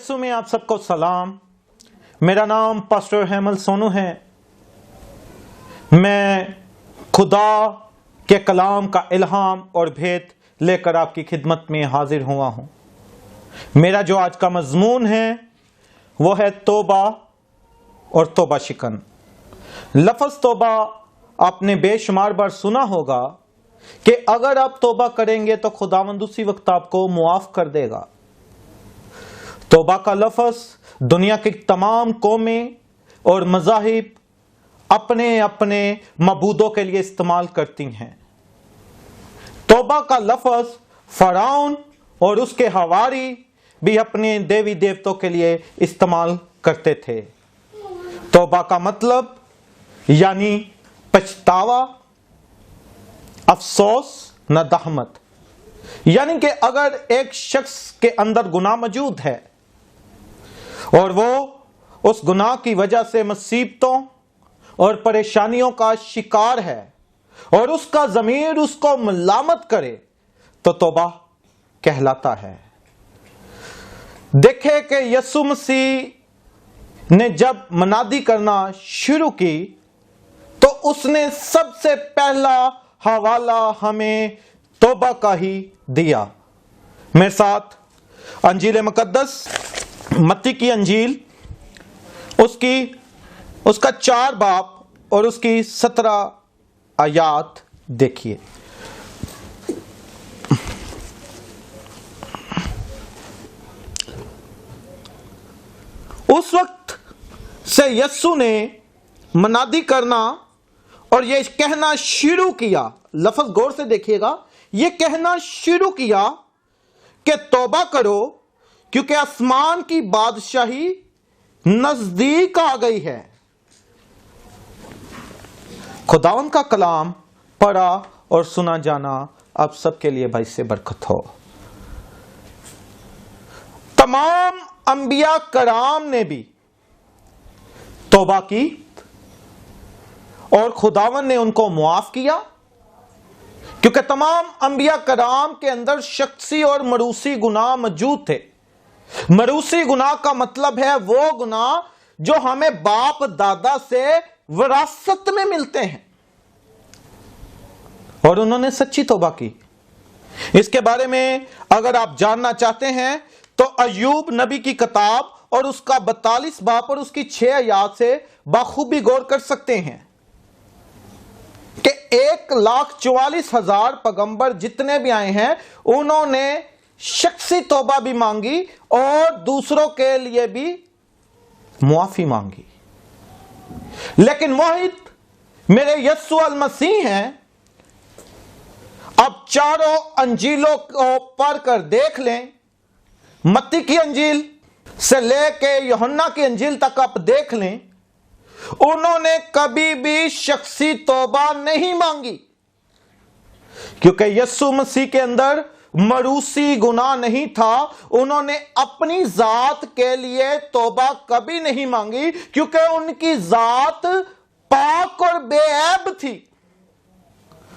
یسوع میں آپ سب کو سلام۔ میرا نام پاسٹر حیمل سونو ہے۔ میں خدا کے کلام کا الہام اور بھید لے کر آپ کی خدمت میں حاضر ہوا ہوں۔ میرا جو آج کا مضمون ہے وہ ہے توبہ اور توبہ شکن۔ لفظ توبہ آپ نے بے شمار بار سنا ہوگا کہ اگر آپ توبہ کریں گے تو خداوند اسی وقت آپ کو معاف کر دے گا۔ توبہ کا لفظ دنیا کی تمام قومیں اور مذاہب اپنے اپنے معبودوں کے لیے استعمال کرتی ہیں۔ توبہ کا لفظ فرعون اور اس کے حواری بھی اپنے دیوی دیوتوں کے لیے استعمال کرتے تھے۔ توبہ کا مطلب یعنی پچھتاوا، افسوس، ندامت۔ یعنی کہ اگر ایک شخص کے اندر گناہ موجود ہے اور وہ اس گناہ کی وجہ سے مصیبتوں اور پریشانیوں کا شکار ہے اور اس کا ضمیر اس کو ملامت کرے تو توبہ کہلاتا ہے۔ دیکھیں کہ یسوع مسیح نے جب منادی کرنا شروع کی تو اس نے سب سے پہلا حوالہ ہمیں توبہ کا ہی دیا۔ میرے ساتھ انجیل مقدس متی کی انجیل اس کا 4 باب اور اس کی 17 آیات دیکھیے۔ اس وقت سے یسوع نے منادی کرنا اور یہ کہنا شروع کیا، لفظ غور سے دیکھیے گا، یہ کہنا شروع کیا کہ توبہ کرو کیونکہ آسمان کی بادشاہی نزدیک آ گئی ہے۔ خداوند کا کلام پڑھا اور سنا جانا آپ سب کے لیے باعث برکت ہو۔ تمام انبیاء کرام نے بھی توبہ کی اور خداوند نے ان کو معاف کیا، کیونکہ تمام انبیاء کرام کے اندر شخصی اور موروثی گناہ موجود تھے۔ موروثی گناہ کا مطلب ہے وہ گناہ جو ہمیں باپ دادا سے وراثت میں ملتے ہیں، اور انہوں نے سچی توبہ کی۔ اس کے بارے میں اگر آپ جاننا چاہتے ہیں تو ایوب نبی کی کتاب اور اس کا 42 باب اور اس کی 6 آیات سے بخوبی غور کر سکتے ہیں کہ 1,44,000 پیغمبر جتنے بھی آئے ہیں انہوں نے شخصی توبہ بھی مانگی اور دوسروں کے لیے بھی معافی مانگی، لیکن واحد میرے یسوع المسیح ہیں۔ اب چاروں انجیلوں کو پڑھ کر دیکھ لیں، متی کی انجیل سے لے کے یوحنا کی انجیل تک آپ دیکھ لیں، انہوں نے کبھی بھی شخصی توبہ نہیں مانگی، کیونکہ یسوع مسیح کے اندر موروثی گناہ نہیں تھا۔ انہوں نے اپنی ذات کے لیے توبہ کبھی نہیں مانگی، کیونکہ ان کی ذات پاک اور بے عیب تھی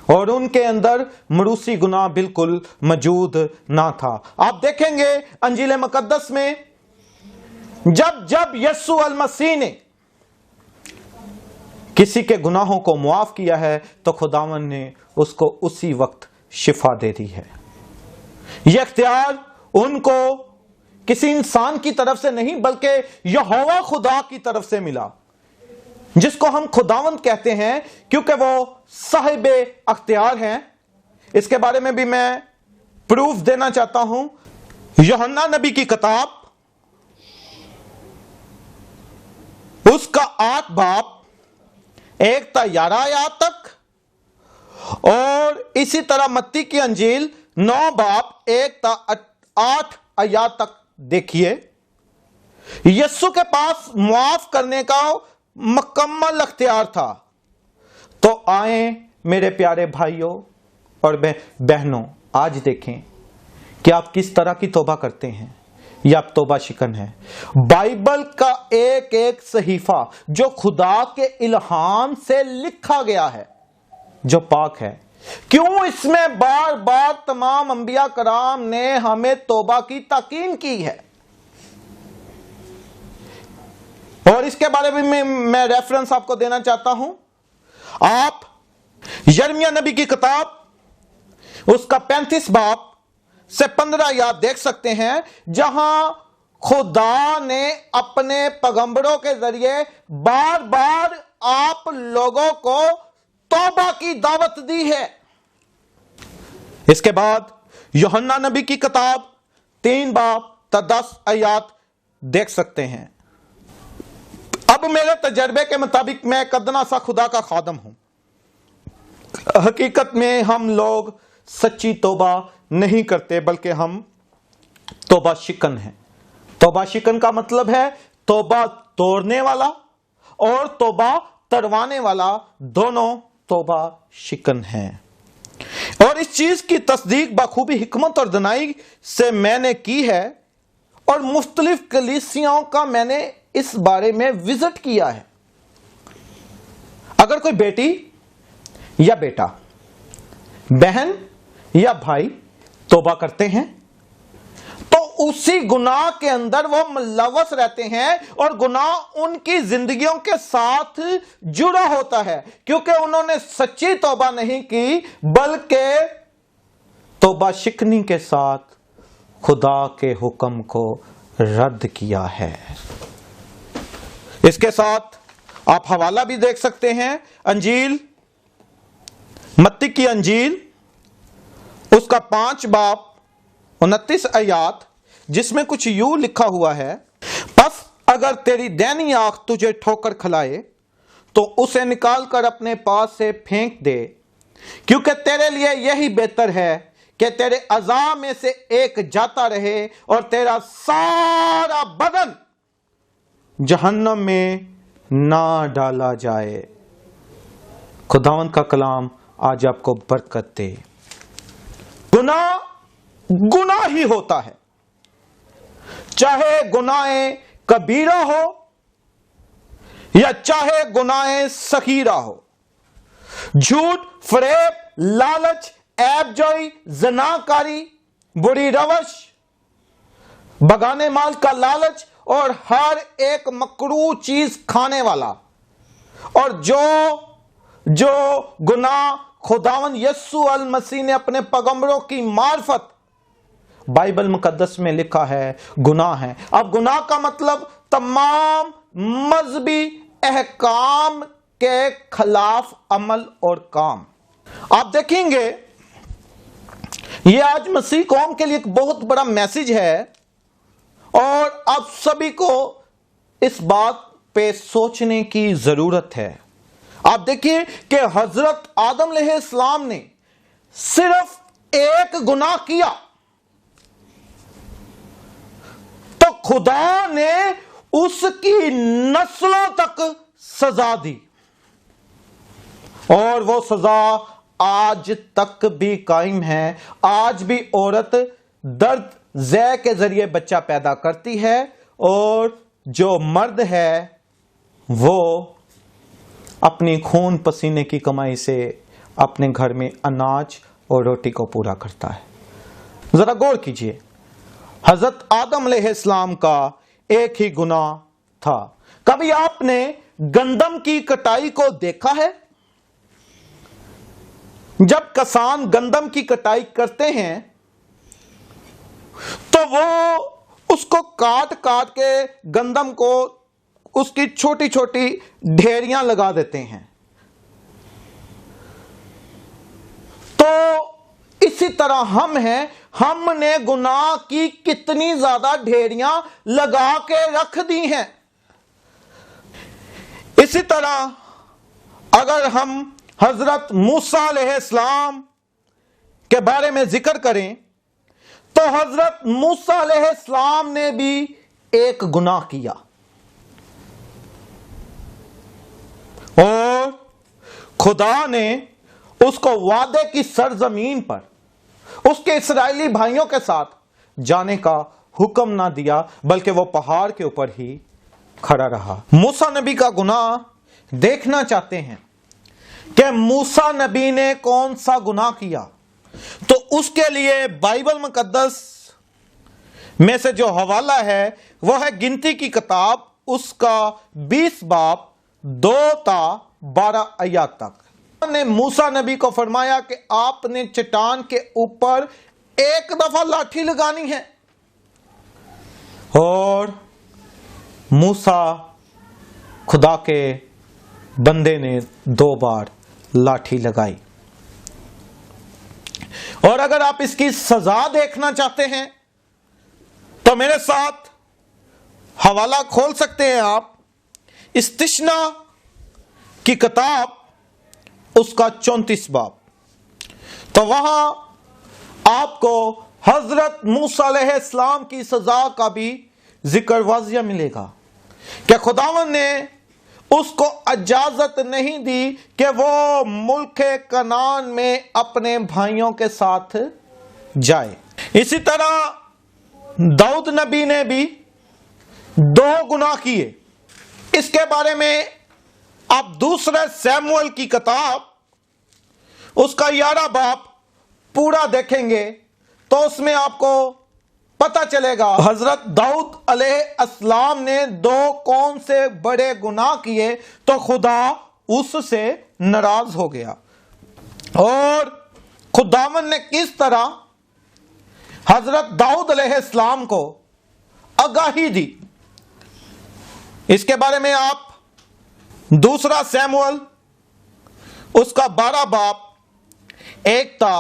اور ان کے اندر موروثی گناہ بالکل موجود نہ تھا۔ آپ دیکھیں گے انجیل مقدس میں جب یسوع المسیح نے کسی کے گناہوں کو معاف کیا ہے تو خداوند نے اس کو اسی وقت شفا دے دی ہے۔ یہ اختیار ان کو کسی انسان کی طرف سے نہیں بلکہ یہوہ خدا کی طرف سے ملا، جس کو ہم خداوند کہتے ہیں کیونکہ وہ صاحب اختیار ہیں۔ اس کے بارے میں بھی میں پروف دینا چاہتا ہوں۔ یوحنا نبی کی کتاب اس کا 8 باب 1 تا 11 آیات تک، اور اسی طرح متی کی انجیل 9 باب 1 تا 8 آیات تک دیکھیے۔ یسوع کے پاس معاف کرنے کا مکمل اختیار تھا۔ تو آئیں میرے پیارے بھائیوں اور بہنوں، آج دیکھیں کہ آپ کس طرح کی توبہ کرتے ہیں یا آپ توبہ شکن ہیں۔ بائبل کا ایک ایک صحیفہ جو خدا کے الہام سے لکھا گیا ہے، جو پاک ہے، کیوں اس میں بار بار تمام انبیاء کرام نے ہمیں توبہ کی تاکید کی ہے؟ اور اس کے بارے میں میں ریفرنس آپ کو دینا چاہتا ہوں. آپ یرمیہ نبی کی کتاب اس کا 35 باب سے 15 آیات دیکھ سکتے ہیں، جہاں خدا نے اپنے پیغمبروں کے ذریعے بار بار آپ لوگوں کو توبہ کی دعوت دی ہے. اس کے بعد یوحنا نبی کی کتاب 3 باب تا 10 آیات دیکھ سکتے ہیں. اب میرے تجربے کے مطابق میں ایک ادنا سا خدا کا خادم ہوں. حقیقت میں ہم لوگ سچی توبہ نہیں کرتے، بلکہ ہم توبہ شکن ہیں. توبہ شکن کا مطلب ہے توبہ توڑنے والا اور توبہ تڑوانے والا، دونوں توبہ شکن ہیں. اور اس چیز کی تصدیق بخوبی حکمت اور دانائی سے میں نے کی ہے، اور مختلف کلیسیاؤں کا میں نے اس بارے میں وزٹ کیا ہے. اگر کوئی بیٹی یا بیٹا، بہن یا بھائی توبہ کرتے ہیں تو اسی گناہ کے اندر وہ ملوث رہتے ہیں، اور گناہ ان کی زندگیوں کے ساتھ جڑا ہوتا ہے، کیونکہ انہوں نے سچی توبہ نہیں کی، بلکہ توبہ شکنی کے ساتھ خدا کے حکم کو رد کیا ہے. اس کے ساتھ آپ حوالہ بھی دیکھ سکتے ہیں، انجیل متی کی انجیل اس کا 5 باب 29 آیات، جس میں کچھ یوں لکھا ہوا ہے: پس اگر تیری دینی آنکھ تجھے ٹھوکر کھلائے تو اسے نکال کر اپنے پاس سے پھینک دے، کیونکہ تیرے لیے یہی بہتر ہے کہ تیرے اعضاء میں سے ایک جاتا رہے اور تیرا سارا بدن جہنم میں نہ ڈالا جائے. خداوند کا کلام آج آپ کو برکت دے. گناہ ہی ہوتا ہے، چاہے گناہ کبیرہ ہو یا چاہے گناہ صغیرہ ہو. جھوٹ، فریب، لالچ، عیب جوئی، زناکاری، بری روش، بگانے مال کا لالچ اور ہر ایک مکروہ چیز کھانے والا، اور جو گناہ خداوند یسوع المسیح نے اپنے پیغمبروں کی معرفت بائبل مقدس میں لکھا ہے گناہ ہے. اب گناہ کا مطلب تمام مذہبی احکام کے خلاف عمل اور کام. آپ دیکھیں گے یہ آج مسیح قوم کے لیے ایک بہت بڑا میسج ہے، اور آپ سبھی کو اس بات پہ سوچنے کی ضرورت ہے. آپ دیکھیے کہ حضرت آدم علیہ السلام نے صرف ایک گناہ کیا تو خدا نے اس کی نسلوں تک سزا دی، اور وہ سزا آج تک بھی قائم ہے. آج بھی عورت درد ذے کے ذریعے بچہ پیدا کرتی ہے، اور جو مرد ہے وہ اپنی خون پسینے کی کمائی سے اپنے گھر میں اناج اور روٹی کو پورا کرتا ہے. ذرا غور کیجئے، حضرت آدم علیہ السلام کا ایک ہی گناہ تھا. کبھی آپ نے گندم کی کٹائی کو دیکھا ہے؟ جب کسان گندم کی کٹائی کرتے ہیں تو وہ اس کو کاٹ کے گندم کو اس کی چھوٹی چھوٹی ڈھیریاں لگا دیتے ہیں. تو اسی طرح ہم نے گناہ کی کتنی زیادہ ڈھیریاں لگا کے رکھ دی ہیں. اسی طرح اگر ہم حضرت موسیٰ علیہ السلام کے بارے میں ذکر کریں تو حضرت موسیٰ علیہ السلام نے بھی ایک گناہ کیا، اور خدا نے اس کو وعدے کی سرزمین پر اس کے اسرائیلی بھائیوں کے ساتھ جانے کا حکم نہ دیا، بلکہ وہ پہاڑ کے اوپر ہی کھڑا رہا. موسیٰ نبی کا گناہ دیکھنا چاہتے ہیں کہ موسیٰ نبی نے کون سا گناہ کیا، تو اس کے لیے بائبل مقدس میں سے جو حوالہ ہے وہ ہے گنتی کی کتاب اس کا 20 باب 2 تا 12 آیات تک نے موسیٰ نبی کو فرمایا کہ آپ نے چٹان کے اوپر ایک دفعہ لاٹھی لگانی ہے، اور موسیٰ خدا کے بندے نے 2 بار لاٹھی لگائی۔ اور اگر آپ اس کی سزا دیکھنا چاہتے ہیں تو میرے ساتھ حوالہ کھول سکتے ہیں آپ، استثنا کی کتاب اس کا 34 باب، تو وہاں آپ کو حضرت موسیٰ علیہ السلام کی سزا کا بھی ذکر واضح ملے گا کہ خداوند نے اس کو اجازت نہیں دی کہ وہ ملک کنعان میں اپنے بھائیوں کے ساتھ جائے۔ اسی طرح داؤد نبی نے بھی 2 گناہ کیے۔ اس کے بارے میں آپ دوسرے سیموئیل کی کتاب اس کا 11 باب پورا دیکھیں گے تو اس میں آپ کو پتہ چلے گا حضرت داؤد علیہ السلام نے 2 کون سے بڑے گناہ کیے تو خدا اس سے ناراض ہو گیا، اور خداوند نے کس طرح حضرت داؤد علیہ السلام کو آگاہی دی۔ اس کے بارے میں آپ دوسرا سیموئیل اس کا 12 باب 1 تا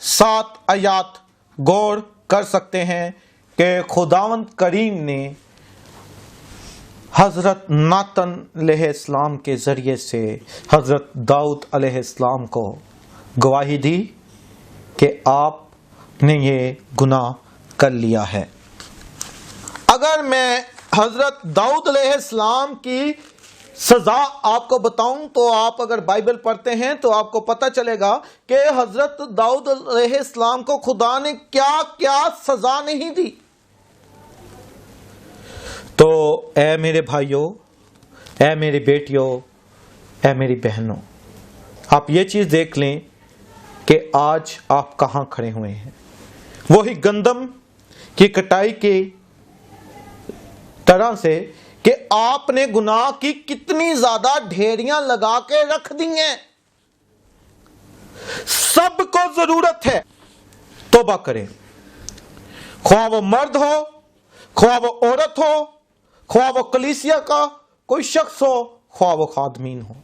7 آیات غور کر سکتے ہیں کہ خداوند کریم نے حضرت ناتن علیہ السلام کے ذریعے سے حضرت داؤد علیہ السلام کو گواہی دی کہ آپ نے یہ گناہ کر لیا ہے۔ اگر میں حضرت داؤد علیہ السلام کی سزا آپ کو بتاؤں تو آپ اگر بائبل پڑھتے ہیں تو آپ کو پتہ چلے گا کہ حضرت داؤد علیہ السلام کو خدا نے کیا کیا سزا نہیں دی۔ تو اے میرے بھائیوں، اے میری بیٹیوں، اے میری بہنوں، آپ یہ چیز دیکھ لیں کہ آج آپ کہاں کھڑے ہوئے ہیں۔ وہی گندم کی کٹائی کی طرح سے کہ آپ نے گناہ کی کتنی زیادہ ڈھیریاں لگا کے رکھ دی ہیں۔ سب کو ضرورت ہے توبہ کریں، خواہ وہ مرد ہو، خواہ وہ عورت ہو، خواہ وہ کلیسیا کا کوئی شخص ہو، خواہ وہ خادمین ہو۔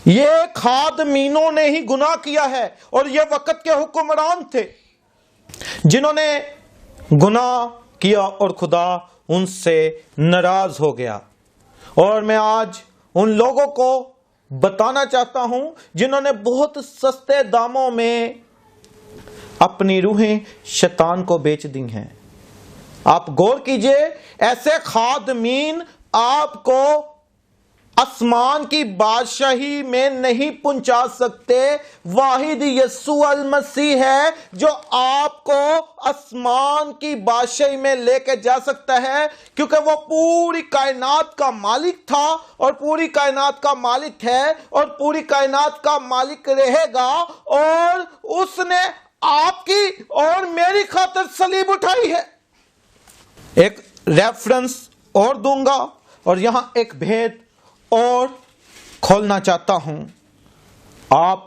یہ خادمینوں نے ہی گناہ کیا ہے، اور یہ وقت کے حکمران تھے جنہوں نے گناہ کیا اور خدا ان سے ناراض ہو گیا۔ اور میں آج ان لوگوں کو بتانا چاہتا ہوں جنہوں نے بہت سستے داموں میں اپنی روحیں شیطان کو بیچ دی ہیں۔ آپ غور کیجئے، ایسے خادمین آپ کو آسمان کی بادشاہی میں نہیں پہنچا سکتے، واحد یسوع المسیح ہے جو آپ کو آسمان کی بادشاہی میں لے کے جا سکتا ہے، کیونکہ وہ پوری کائنات کا مالک تھا اور پوری کائنات کا مالک ہے اور پوری کائنات کا مالک رہے گا، اور اس نے آپ کی اور میری خاطر صلیب اٹھائی ہے۔ ایک ریفرنس اور دوں گا اور یہاں ایک بھید اور کھولنا چاہتا ہوں آپ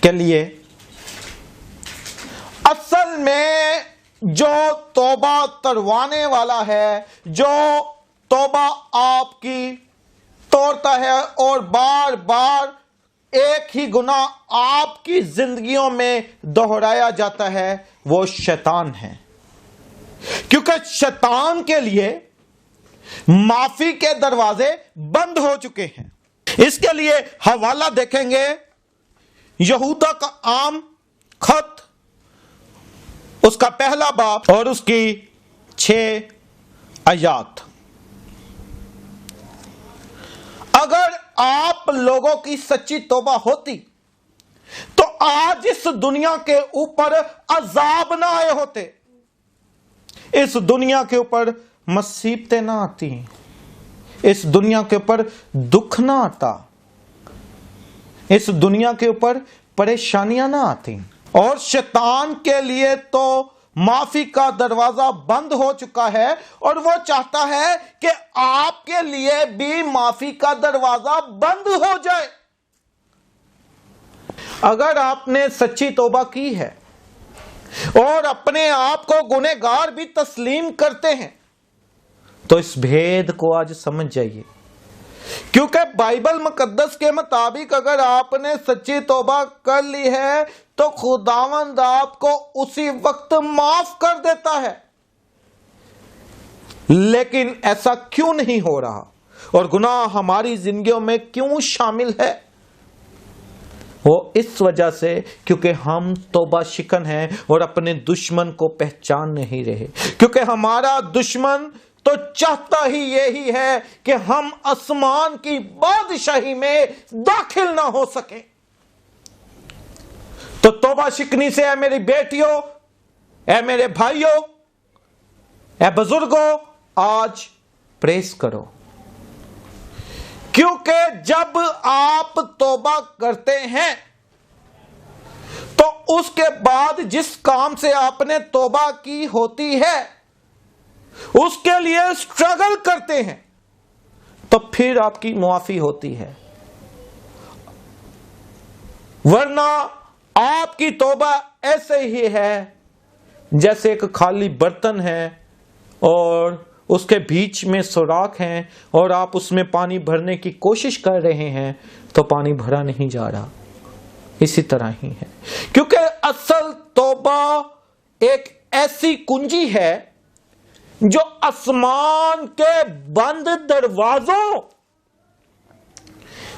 کے لیے۔ اصل میں جو توبہ کروانے والا ہے، جو توبہ آپ کی توڑتا ہے اور بار بار ایک ہی گناہ آپ کی زندگیوں میں دہرایا جاتا ہے، وہ شیطان ہے، کیونکہ شیطان کے لیے معافی کے دروازے بند ہو چکے ہیں۔ اس کے لیے حوالہ دیکھیں گے یہودا کا عام خط اس کا 1 باب اور اس کی 6 آیات۔ اگر آپ لوگوں کی سچی توبہ ہوتی تو آج اس دنیا کے اوپر عذاب نہ آئے ہوتے، اس دنیا کے اوپر مصیبتیں نہ آتی، اس دنیا کے اوپر دکھ نہ آتا، اس دنیا کے اوپر پریشانیاں نہ آتی۔ اور شیطان کے لیے تو معافی کا دروازہ بند ہو چکا ہے اور وہ چاہتا ہے کہ آپ کے لیے بھی معافی کا دروازہ بند ہو جائے۔ اگر آپ نے سچی توبہ کی ہے اور اپنے آپ کو گنہگار بھی تسلیم کرتے ہیں تو اس بھید کو آج سمجھ جائیے، کیونکہ بائبل مقدس کے مطابق اگر آپ نے سچی توبہ کر لی ہے تو خداوند آپ کو اسی وقت معاف کر دیتا ہے۔ لیکن ایسا کیوں نہیں ہو رہا اور گناہ ہماری زندگیوں میں کیوں شامل ہے؟ وہ اس وجہ سے کیونکہ ہم توبہ شکن ہیں اور اپنے دشمن کو پہچان نہیں رہے، کیونکہ ہمارا دشمن تو چاہتا ہی یہی ہے کہ ہم آسمان کی بادشاہی میں داخل نہ ہو سکیں۔ تو توبہ شکنی سے اے میری بیٹیوں، اے میرے بھائیوں، اے بزرگوں، آج پریز کرو، کیونکہ جب آپ توبہ کرتے ہیں تو اس کے بعد جس کام سے آپ نے توبہ کی ہوتی ہے اس کے لیے اسٹرگل کرتے ہیں تو پھر آپ کی معافی ہوتی ہے، ورنہ آپ کی توبہ ایسے ہی ہے جیسے ایک خالی برتن ہے اور اس کے بیچ میں سوراخ ہیں اور آپ اس میں پانی بھرنے کی کوشش کر رہے ہیں تو پانی بھرا نہیں جا رہا۔ اسی طرح ہی ہے، کیونکہ اصل توبہ ایک ایسی کنجی ہے جو آسمان کے بند دروازوں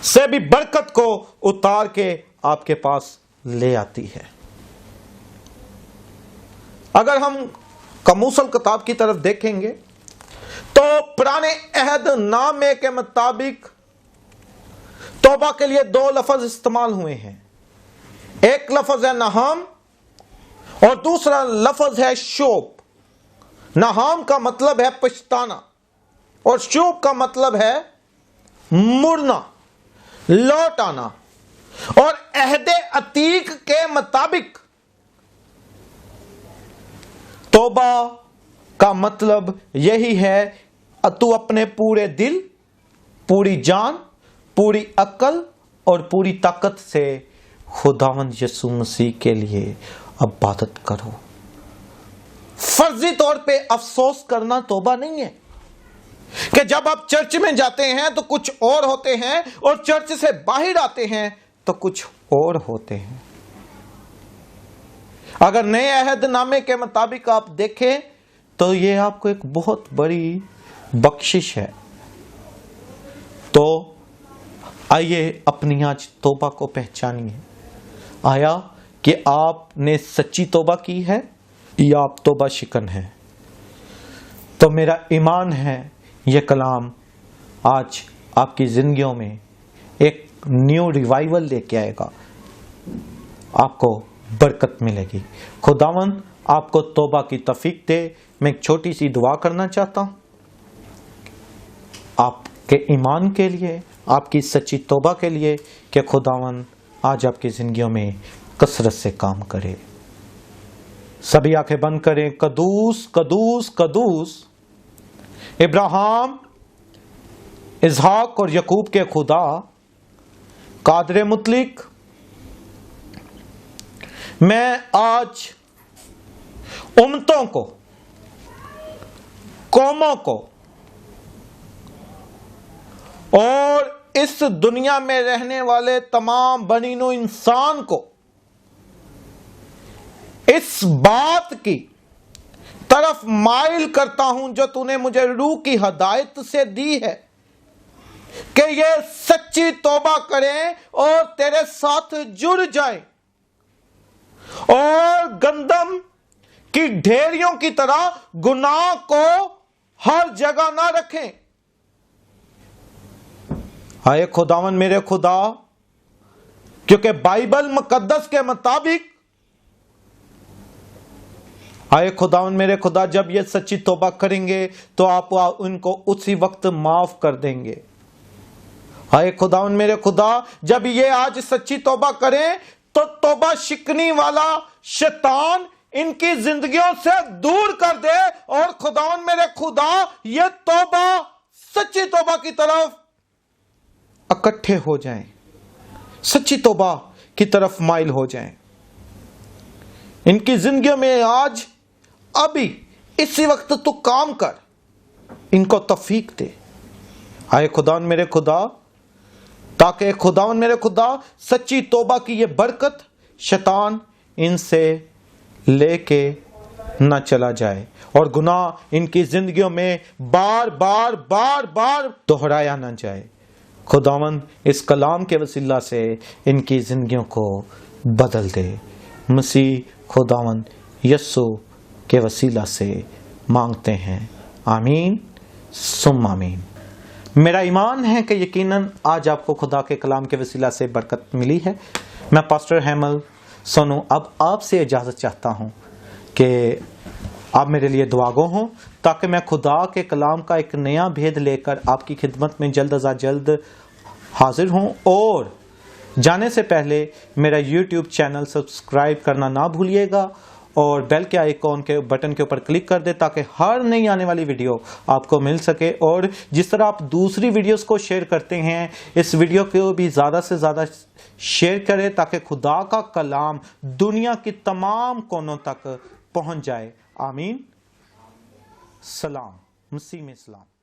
سے بھی برکت کو اتار کے آپ کے پاس لے آتی ہے۔ اگر ہم قاموس کتاب کی طرف دیکھیں گے تو پرانے عہد نامے کے مطابق توبہ کے لیے دو لفظ استعمال ہوئے ہیں، ایک لفظ ہے نہام اور دوسرا لفظ ہے شوب۔ نہام کا مطلب ہے پچھتانا اور شوب کا مطلب ہے مڑنا، لوٹ آنا۔ اور عہد عتیق کے مطابق توبہ کا مطلب یہی ہے، تو اپنے پورے دل، پوری جان، پوری عقل اور پوری طاقت سے خداوند یسوع مسیح کے لیے عبادت کرو۔ فرضی طور پہ افسوس کرنا توبہ نہیں ہے کہ جب آپ چرچ میں جاتے ہیں تو کچھ اور ہوتے ہیں اور چرچ سے باہر آتے ہیں تو کچھ اور ہوتے ہیں۔ اگر نئے عہد نامے کے مطابق آپ دیکھیں تو یہ آپ کو ایک بہت بڑی بخشش ہے۔ تو آئیے اپنی آج توبہ کو پہچانیے، آیا کہ آپ نے سچی توبہ کی ہے یا آپ توبہ شکن ہے؟ تو میرا ایمان ہے یہ کلام آج آپ کی زندگیوں میں ایک نیو ریوائیول لے کے آئے گا، آپ کو برکت ملے گی۔ خداوند آپ کو توبہ کی توفیق دے۔ میں ایک چھوٹی سی دعا کرنا چاہتا ہوں آپ کے ایمان کے لیے، آپ کی سچی توبہ کے لیے کہ خداوند آج آپ کی زندگیوں میں کثرت سے کام کرے۔ سبھی آنکھیں بند کریں۔ قدوس قدوس قدوس ابراہیم، اسحاق اور یعقوب کے خدا، قادر مطلق، میں آج امتوں کو، قوموں کو اور اس دنیا میں رہنے والے تمام بنی نوع انسان کو اس بات کی طرف مائل کرتا ہوں جو تو نے مجھے روح کی ہدایت سے دی ہے کہ یہ سچی توبہ کریں اور تیرے ساتھ جڑ جائیں اور گندم کی ڈھیریوں کی طرح گناہ کو ہر جگہ نہ رکھیں۔ آئے خداوند میرے خدا، کیونکہ بائبل مقدس کے مطابق آئے خداوند میرے خدا، جب یہ سچی توبہ کریں گے تو آپ ان کو اسی وقت معاف کر دیں گے۔ آئے خداوند میرے خدا، جب یہ آج سچی توبہ کریں تو توبہ شکنی والا شیطان ان کی زندگیوں سے دور کر دے اور خداوند میرے خدا یہ توبہ سچی توبہ کی طرف اکٹھے ہو جائیں، سچی توبہ کی طرف مائل ہو جائیں. ان کی زندگیوں میں آج ابھی اسی وقت تو کام کر، ان کو توفیق دے. آئے خداوند میرے خدا، تاکہ خداوند میرے خدا سچی توبہ کی یہ برکت شیطان ان سے لے کے نہ چلا جائے اور گناہ ان کی زندگیوں میں بار بار دہرایا نہ جائے. خداوند اس کلام کے وسیلہ سے ان کی زندگیوں کو بدل دے. مسیح خداوند یسوع کے وسیلہ سے مانگتے ہیں، آمین ثم آمین. میرا ایمان ہے کہ یقیناً آج آپ کو خدا کے کلام کے وسیلہ سے برکت ملی ہے. میں پاسٹر حیمل سونو اب آپ سے اجازت چاہتا ہوں کہ آپ میرے لیے دعا گو ہوں، تاکہ میں خدا کے کلام کا ایک نیا بھید لے کر آپ کی خدمت میں جلد از جلد حاضر ہوں. اور جانے سے پہلے میرا یوٹیوب چینل سبسکرائب کرنا نہ بھولیے گا اور بیل کے آئیکن کے بٹن کے اوپر کلک کر دے تاکہ ہر نئی آنے والی ویڈیو آپ کو مل سکے. اور جس طرح آپ دوسری ویڈیوز کو شیئر کرتے ہیں، اس ویڈیو کو بھی زیادہ سے زیادہ شیئر کریں تاکہ خدا کا کلام دنیا کی تمام کونوں تک پہنچ جائے. آمین. سلام. مسیح میں سلام.